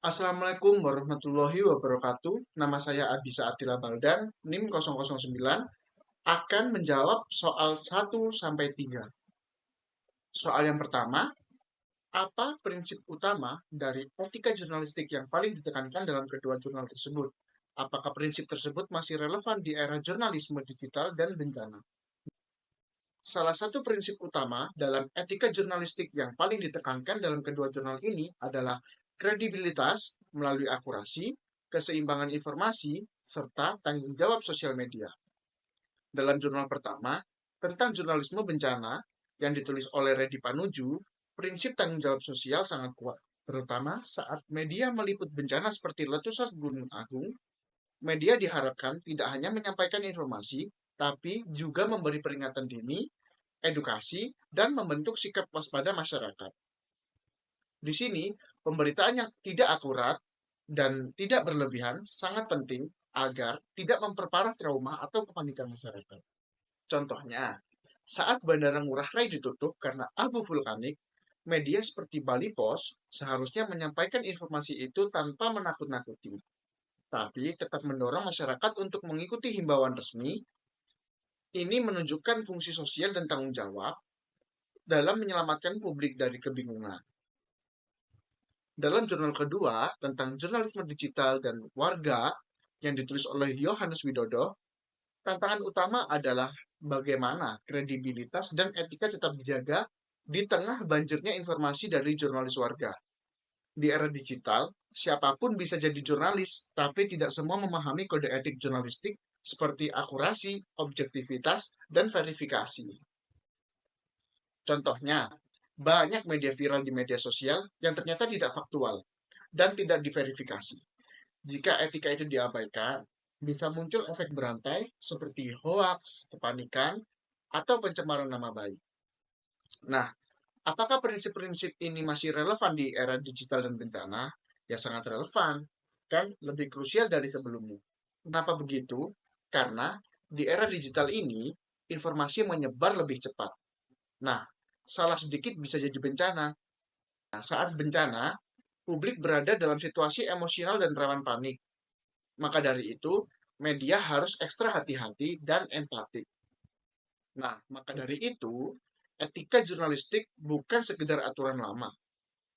Assalamualaikum warahmatullahi wabarakatuh. Nama saya Abisa Atila Baldan, NIM 009, akan menjawab soal 1 sampai 3. Soal yang pertama, apa prinsip utama dari etika jurnalistik yang paling ditekankan dalam kedua jurnal tersebut? Apakah prinsip tersebut masih relevan di era jurnalisme digital dan bencana? Salah satu prinsip utama dalam etika jurnalistik yang paling ditekankan dalam kedua jurnal ini adalah kredibilitas melalui akurasi, keseimbangan informasi, serta tanggung jawab sosial media. Dalam jurnal pertama, tentang jurnalisme bencana yang ditulis oleh Reddy Panuju, prinsip tanggung jawab sosial sangat kuat, terutama saat media meliput bencana seperti letusan Gunung Agung. Media diharapkan tidak hanya menyampaikan informasi, tapi juga memberi peringatan dini, edukasi, dan membentuk sikap waspada masyarakat. Di sini, pemberitaan yang tidak akurat dan tidak berlebihan sangat penting agar tidak memperparah trauma atau kepanikan masyarakat. Contohnya, saat Bandara Ngurah Rai ditutup karena abu vulkanik, media seperti Bali Post seharusnya menyampaikan informasi itu tanpa menakut-nakuti, tapi tetap mendorong masyarakat untuk mengikuti himbauan resmi. Ini menunjukkan fungsi sosial dan tanggung jawab dalam menyelamatkan publik dari kebingungan. Dalam jurnal kedua tentang jurnalisme digital dan warga yang ditulis oleh Yohanes Widodo, tantangan utama adalah bagaimana kredibilitas dan etika tetap dijaga di tengah banjirnya informasi dari jurnalis warga. Di era digital, siapapun bisa jadi jurnalis, tapi tidak semua memahami kode etik jurnalistik seperti akurasi, objektivitas, dan verifikasi. Contohnya, banyak media viral di media sosial yang ternyata tidak faktual dan tidak diverifikasi. Jika etika itu diabaikan, bisa muncul efek berantai seperti hoaks, kepanikan, atau pencemaran nama baik. Nah, apakah prinsip-prinsip ini masih relevan di era digital dan bencana? Ya sangat relevan, dan lebih krusial dari sebelumnya. Kenapa begitu? Karena di era digital ini, informasi menyebar lebih cepat. Nah, salah sedikit bisa jadi bencana. Nah, saat bencana, publik berada dalam situasi emosional dan rawan panik. Maka dari itu, media harus ekstra hati-hati dan empatik. Nah, maka dari itu, etika jurnalistik bukan sekedar aturan lama,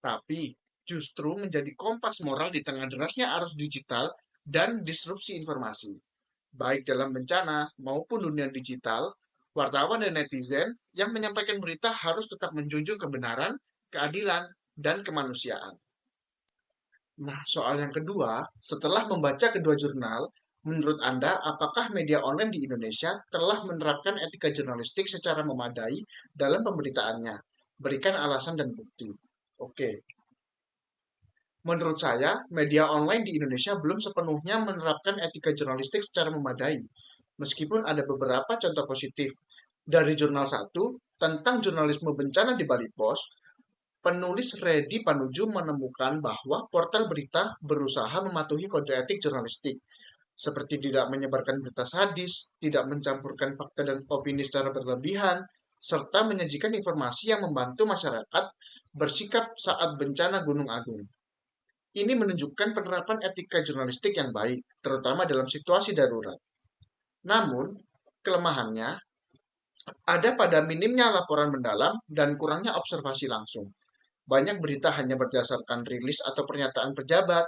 tapi justru menjadi kompas moral di tengah derasnya arus digital dan disrupsi informasi. Baik dalam bencana maupun dunia digital, wartawan dan netizen yang menyampaikan berita harus tetap menjunjung kebenaran, keadilan, dan kemanusiaan. Nah, soal yang kedua, setelah membaca kedua jurnal, menurut Anda, apakah media online di Indonesia telah menerapkan etika jurnalistik secara memadai dalam pemberitaannya? Berikan alasan dan bukti. Oke, menurut saya, media online di Indonesia belum sepenuhnya menerapkan etika jurnalistik secara memadai, meskipun ada beberapa contoh positif. Dari jurnal satu tentang jurnalisme bencana di Bali Post, penulis Reddy Panuju menemukan bahwa portal berita berusaha mematuhi kode etik jurnalistik, seperti tidak menyebarkan berita sadis, tidak mencampurkan fakta dan opini secara berlebihan, serta menyajikan informasi yang membantu masyarakat bersikap saat bencana Gunung Agung. Ini menunjukkan penerapan etika jurnalistik yang baik, terutama dalam situasi darurat. Namun, kelemahannya ada pada minimnya laporan mendalam dan kurangnya observasi langsung. Banyak berita hanya berdasarkan rilis atau pernyataan pejabat.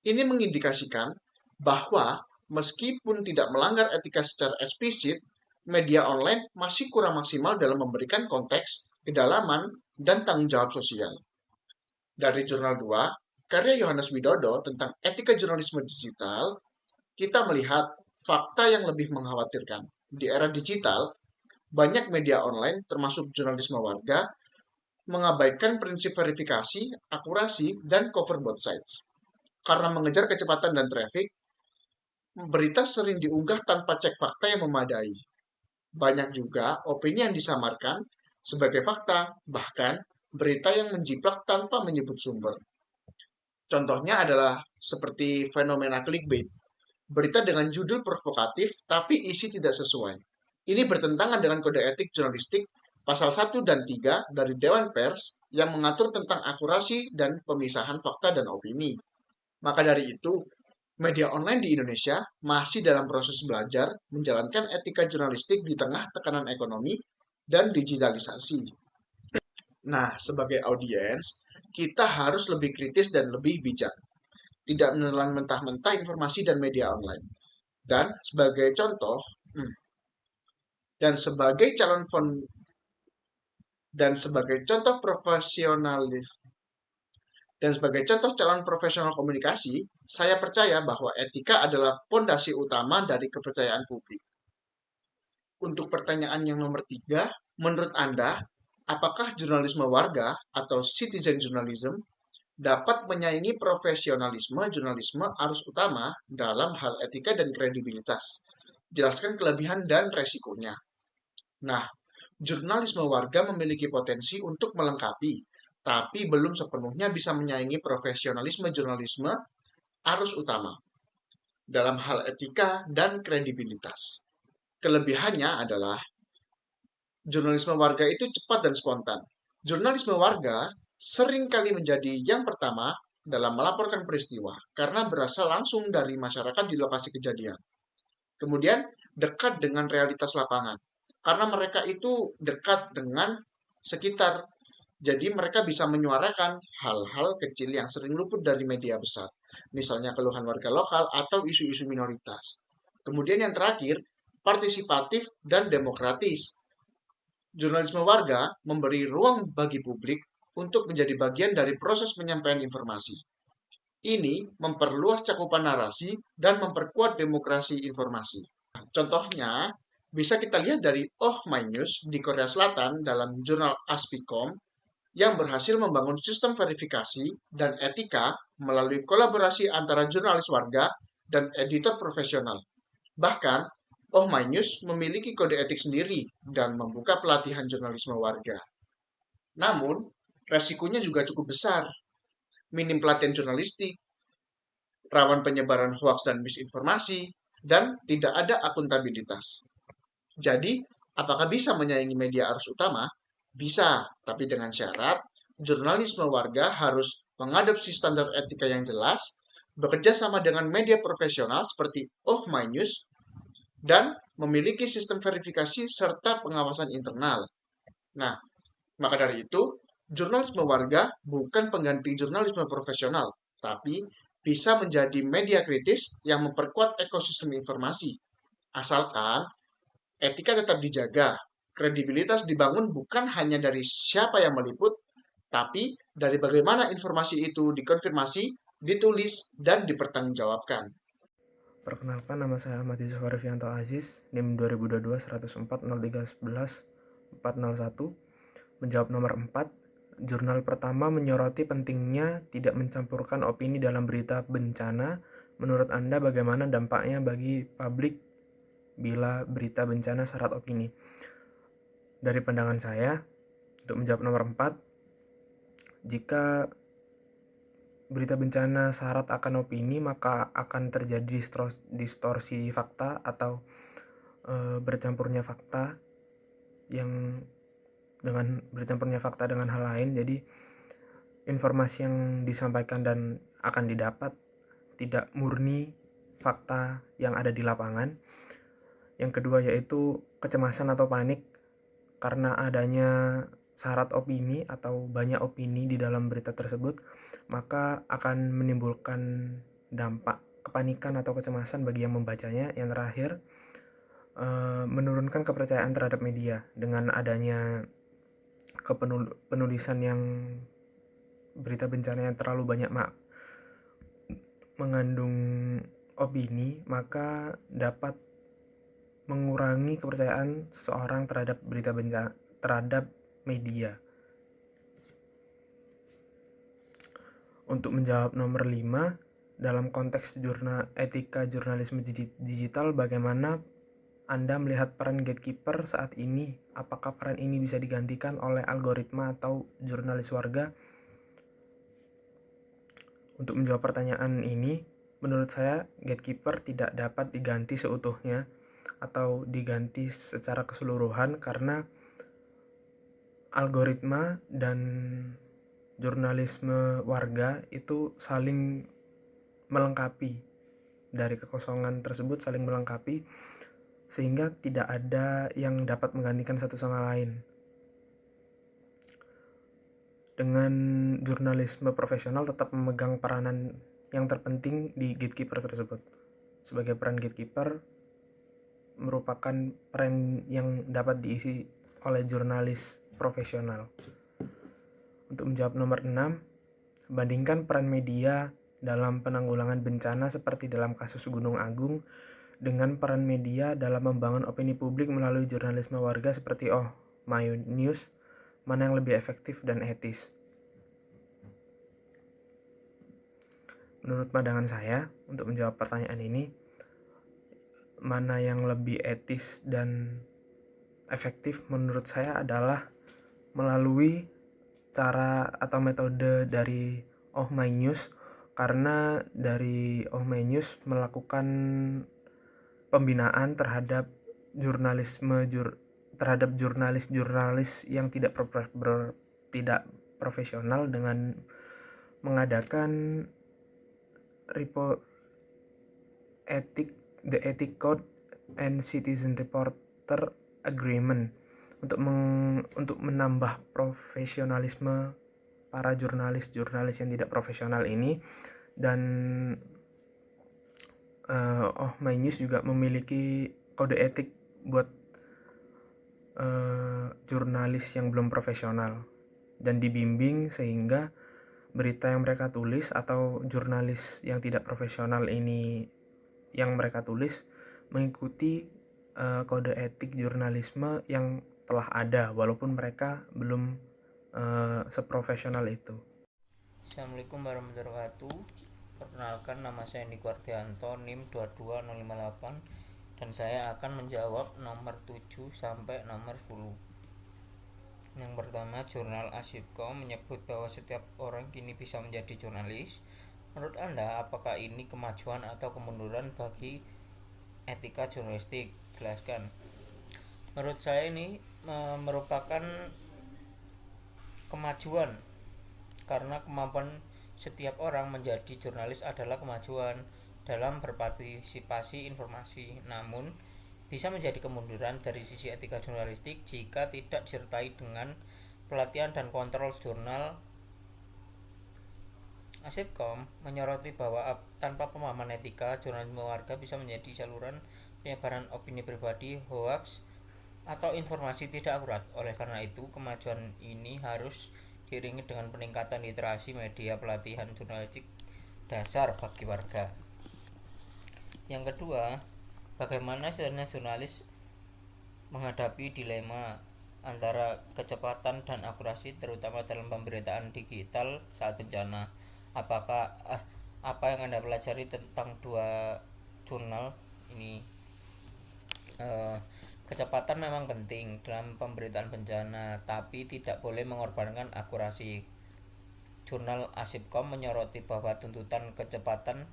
Ini mengindikasikan bahwa meskipun tidak melanggar etika secara eksplisit, media online masih kurang maksimal dalam memberikan konteks, kedalaman, dan tanggung jawab sosial. Dari Jurnal 2, karya Yohanes Widodo tentang etika jurnalisme digital, kita melihat fakta yang lebih mengkhawatirkan. Di era digital, banyak media online, termasuk jurnalisme warga, mengabaikan prinsip verifikasi, akurasi, dan cover both sides. Karena mengejar kecepatan dan traffic, berita sering diunggah tanpa cek fakta yang memadai. Banyak juga opini yang disamarkan sebagai fakta, bahkan berita yang menjiplak tanpa menyebut sumber. Contohnya adalah seperti fenomena clickbait, berita dengan judul provokatif tapi isi tidak sesuai. Ini bertentangan dengan kode etik jurnalistik pasal 1 dan 3 dari Dewan Pers yang mengatur tentang akurasi dan pemisahan fakta dan opini. Maka dari itu, media online di Indonesia masih dalam proses belajar menjalankan etika jurnalistik di tengah tekanan ekonomi dan digitalisasi. Nah, sebagai audiens, kita harus lebih kritis dan lebih bijak, tidak menelan mentah-mentah informasi dan media online. Dan sebagai contoh, hmm, dan sebagai calon fon dan sebagai contoh profesionalis dan sebagai contoh calon profesional komunikasi, saya percaya bahwa etika adalah pondasi utama dari kepercayaan publik. Untuk pertanyaan yang nomor 3, menurut Anda, apakah jurnalisme warga atau citizen journalism dapat menyaingi profesionalisme jurnalisme arus utama dalam hal etika dan kredibilitas? Jelaskan kelebihan dan resikonya. Nah, jurnalisme warga memiliki potensi untuk melengkapi, tapi belum sepenuhnya bisa menyaingi profesionalisme jurnalisme arus utama dalam hal etika dan kredibilitas. Kelebihannya adalah jurnalisme warga itu cepat dan spontan. Jurnalisme warga seringkali menjadi yang pertama dalam melaporkan peristiwa karena berasal langsung dari masyarakat di lokasi kejadian. Kemudian dekat dengan realitas lapangan karena mereka itu dekat dengan sekitar. Jadi mereka bisa menyuarakan hal-hal kecil yang sering luput dari media besar, misalnya keluhan warga lokal atau isu-isu minoritas. Kemudian yang terakhir, partisipatif dan demokratis. Jurnalisme warga memberi ruang bagi publik untuk menjadi bagian dari proses penyampaian informasi. Ini memperluas cakupan narasi dan memperkuat demokrasi informasi. Contohnya, bisa kita lihat dari Oh My News di Korea Selatan dalam jurnal Aspicom yang berhasil membangun sistem verifikasi dan etika melalui kolaborasi antara jurnalis warga dan editor profesional. Bahkan, Oh My News memiliki kode etik sendiri dan membuka pelatihan jurnalisme warga. Namun, resikonya juga cukup besar. Minim pelatihan jurnalistik, rawan penyebaran hoaks dan misinformasi, dan tidak ada akuntabilitas. Jadi, apakah bisa menyaingi media arus utama? Bisa, tapi dengan syarat jurnalisme warga harus mengadopsi standar etika yang jelas, bekerja sama dengan media profesional seperti Oh My News, dan memiliki sistem verifikasi serta pengawasan internal. Nah, maka dari itu, jurnalisme warga bukan pengganti jurnalisme profesional, tapi bisa menjadi media kritis yang memperkuat ekosistem informasi. Asalkan etika tetap dijaga, kredibilitas dibangun bukan hanya dari siapa yang meliput, tapi dari bagaimana informasi itu dikonfirmasi, ditulis, dan dipertanggungjawabkan. Perkenalkan, nama saya Ahmad Yusuf Arifianto Aziz, NIM 2022 104 03 11 401. Menjawab nomor 4. Jurnal pertama menyoroti pentingnya tidak mencampurkan opini dalam berita bencana. Menurut Anda bagaimana dampaknya bagi publik bila berita bencana syarat opini? Dari pandangan saya, untuk menjawab nomor 4, jika berita bencana syarat akan opini, maka akan terjadi distorsi fakta atau bercampurnya fakta dengan hal lain. Jadi informasi yang disampaikan dan akan didapat tidak murni fakta yang ada di lapangan. Yang kedua yaitu kecemasan atau panik karena adanya syarat opini atau banyak opini di dalam berita tersebut, maka akan menimbulkan dampak kepanikan atau kecemasan bagi yang membacanya. Yang terakhir, menurunkan kepercayaan terhadap media dengan adanya penulisan yang berita bencana yang terlalu banyak mengandung opini, maka dapat mengurangi kepercayaan seseorang terhadap berita bencana terhadap media. Untuk menjawab nomor 5, dalam konteks etika jurnalisme digital, bagaimana Anda melihat peran gatekeeper saat ini? Apakah peran ini bisa digantikan oleh algoritma atau jurnalis warga? Untuk menjawab pertanyaan ini, menurut saya gatekeeper tidak dapat diganti seutuhnya atau diganti secara keseluruhan karena algoritma dan jurnalisme warga itu saling melengkapi, dari kekosongan tersebut saling melengkapi sehingga tidak ada yang dapat menggantikan satu sama lain. Dengan jurnalisme profesional tetap memegang peranan yang terpenting di gatekeeper tersebut. Sebagai peran gatekeeper merupakan peran yang dapat diisi oleh jurnalis profesional. Untuk menjawab nomor 6, bandingkan peran media dalam penanggulangan bencana seperti dalam kasus Gunung Agung dengan peran media dalam membangun opini publik melalui jurnalisme warga seperti My News, mana yang lebih efektif dan etis. Menurut pandangan saya, untuk menjawab pertanyaan ini, mana yang lebih etis dan efektif menurut saya adalah melalui cara atau metode dari My News, karena dari My News melakukan pembinaan terhadap jurnalis yang tidak profesional dengan mengadakan the Ethic Code and Citizen Reporter Agreement untuk menambah profesionalisme para jurnalis yang tidak profesional ini. Dan My News juga memiliki kode etik buat jurnalis yang belum profesional dan dibimbing sehingga berita yang mereka tulis atau jurnalis yang tidak profesional ini yang mereka tulis mengikuti kode etik jurnalisme yang telah ada walaupun mereka belum seprofesional itu. Assalamualaikum warahmatullahi wabarakatuh. Perkenalkan, nama saya Niko Ardianto, NIM 22058, dan saya akan menjawab nomor 7 sampai nomor 10. Yang pertama, jurnal Asipcom menyebut bahwa setiap orang kini bisa menjadi jurnalis. Menurut Anda, apakah ini kemajuan atau kemunduran bagi etika jurnalistik? Jelaskan. Menurut saya ini merupakan kemajuan, karena kemampuan setiap orang menjadi jurnalis adalah kemajuan dalam berpartisipasi informasi. Namun bisa menjadi kemunduran dari sisi etika jurnalistik jika tidak disertai dengan pelatihan dan kontrol. Jurnal Asipcom menyoroti bahwa tanpa pemahaman etika, jurnalisme warga bisa menjadi saluran penyebaran opini pribadi, hoaks, atau informasi tidak akurat. Oleh karena itu, kemajuan ini harus diiringi dengan peningkatan literasi media, pelatihan jurnalistik dasar bagi warga. Yang kedua, bagaimana sebenarnya jurnalis menghadapi dilema antara kecepatan dan akurasi, terutama dalam pemberitaan digital saat bencana. Apa yang Anda pelajari tentang dua jurnal ini? Kecepatan memang penting dalam pemberitaan bencana, tapi tidak boleh mengorbankan akurasi. Jurnal Asipcom menyoroti bahwa tuntutan kecepatan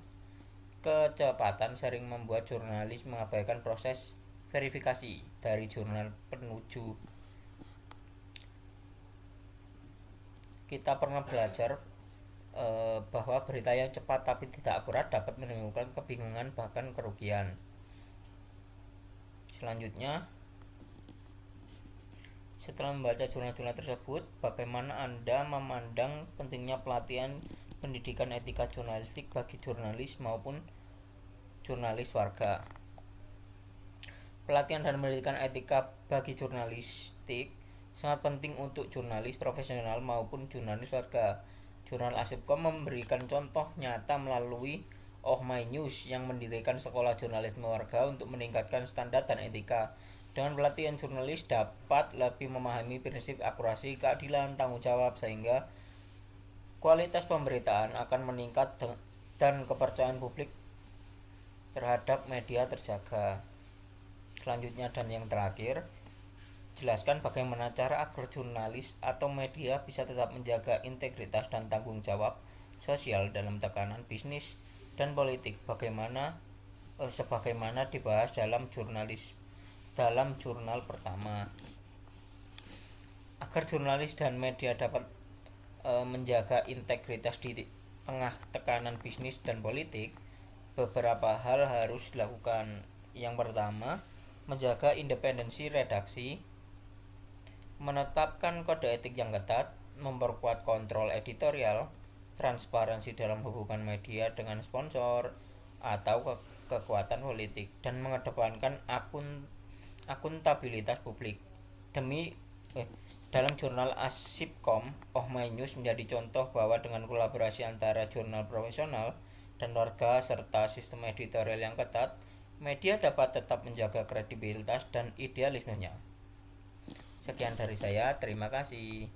sering membuat jurnalis mengabaikan proses verifikasi dari jurnal penuju. Kita pernah belajar bahwa berita yang cepat tapi tidak akurat dapat menimbulkan kebingungan bahkan kerugian. Selanjutnya, setelah membaca jurnal-jurnal tersebut, bagaimana Anda memandang pentingnya pelatihan pendidikan etika jurnalistik bagi jurnalis maupun jurnalis warga? Pelatihan dan pendidikan etika bagi jurnalistik sangat penting untuk jurnalis profesional maupun jurnalis warga. Jurnal Asipcom memberikan contoh nyata melalui My News yang mendirikan sekolah jurnalisme warga untuk meningkatkan standar dan etika. Dengan pelatihan, jurnalis dapat lebih memahami prinsip akurasi, keadilan, tanggung jawab, sehingga kualitas pemberitaan akan meningkat dan kepercayaan publik terhadap media terjaga. Selanjutnya dan yang terakhir, jelaskan bagaimana cara agar jurnalis atau media bisa tetap menjaga integritas dan tanggung jawab sosial dalam tekanan bisnis dan politik, sebagaimana dibahas dalam jurnal pertama. Agar jurnalis dan media dapat menjaga integritas tengah tekanan bisnis dan politik, beberapa hal harus dilakukan. Yang pertama, menjaga independensi redaksi, menetapkan kode etik yang ketat, memperkuat kontrol editorial, transparansi dalam hubungan media dengan sponsor atau kekuatan politik, dan mengedepankan akuntabilitas publik. Demi dalam jurnal Asipcom, Oh My News menjadi contoh bahwa dengan kolaborasi antara jurnal profesional dan warga serta sistem editorial yang ketat, media dapat tetap menjaga kredibilitas dan idealismenya. Sekian dari saya, terima kasih.